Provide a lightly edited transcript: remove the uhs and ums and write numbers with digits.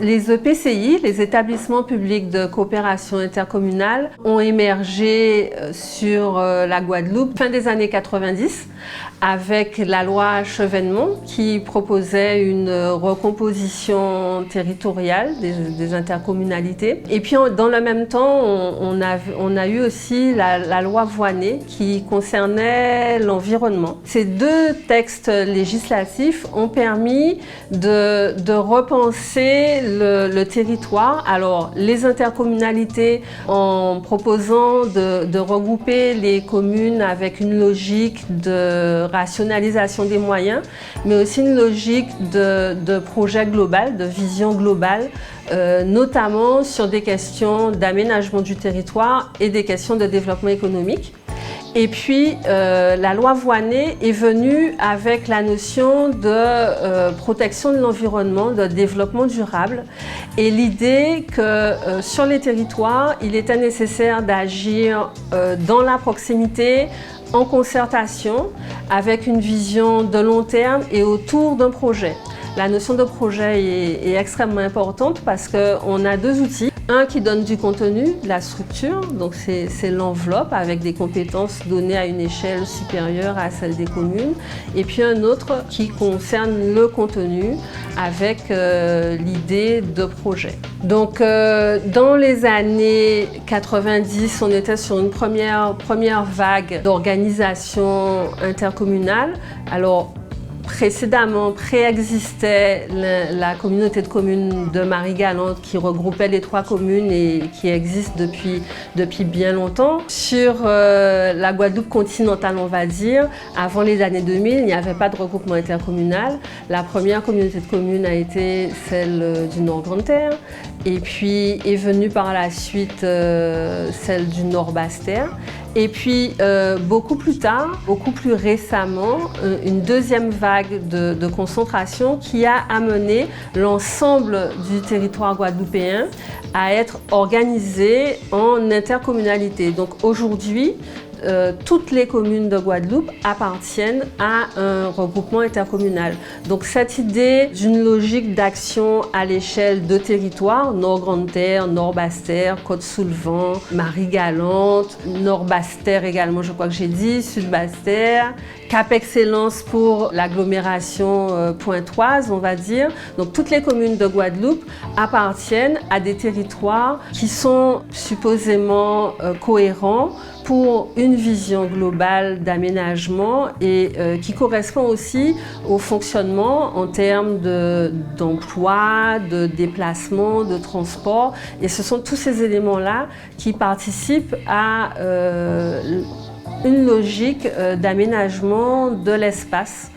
Les EPCI, les établissements publics de coopération intercommunale, ont émergé sur la Guadeloupe fin des années 90 avec la loi Chevènement qui proposait une recomposition territoriale des intercommunalités. Et puis dans le même temps, on a eu aussi la loi Voynet qui concernait l'environnement. Ces deux textes législatifs ont permis de repenser le territoire. Alors les intercommunalités en proposant de regrouper les communes avec une logique de rationalisation des moyens, mais aussi une logique de projet global, de vision globale, notamment sur des questions d'aménagement du territoire et des questions de développement économique. Et puis, la loi Voynet est venue avec la notion de protection de l'environnement, de développement durable et l'idée que sur les territoires, il était nécessaire d'agir dans la proximité, en concertation, avec une vision de long terme et autour d'un projet. La notion de projet est extrêmement importante parce qu'on a deux outils. Un qui donne du contenu, la structure, donc c'est l'enveloppe avec des compétences données à une échelle supérieure à celle des communes. Et puis un autre qui concerne le contenu avec l'idée de projet. Donc dans les années 90, on était sur une première vague d'organisation intercommunale. Alors, précédemment, préexistait la communauté de communes de Marie-Galante qui regroupait les 3 communes et qui existe depuis bien longtemps. Sur la Guadeloupe continentale, on va dire, avant les années 2000, il n'y avait pas de regroupement intercommunal. La première communauté de communes a été celle du Nord-Grande-Terre et puis est venue par la suite celle du Nord-Basse-Terre. Et puis, beaucoup plus tard, beaucoup plus récemment, une deuxième vague de concentration qui a amené l'ensemble du territoire guadeloupéen à être organisé en intercommunalité. Donc aujourd'hui, toutes les communes de Guadeloupe appartiennent à un regroupement intercommunal. Donc cette idée d'une logique d'action à l'échelle de territoires, Nord-Grande-Terre, Nord-Basse-Terre, Côte-sous-le-Vent, Marie-Galante, Nord-Basse-Terre également, je crois que j'ai dit, Sud-Basse-Terre, Cap-Excellence pour l'agglomération pointoise, on va dire. Donc toutes les communes de Guadeloupe appartiennent à des territoires qui sont supposément cohérents pour une vision globale d'aménagement et qui correspond aussi au fonctionnement en termes d'emploi, de déplacement, de transport. Et ce sont tous ces éléments-là qui participent à une logique d'aménagement de l'espace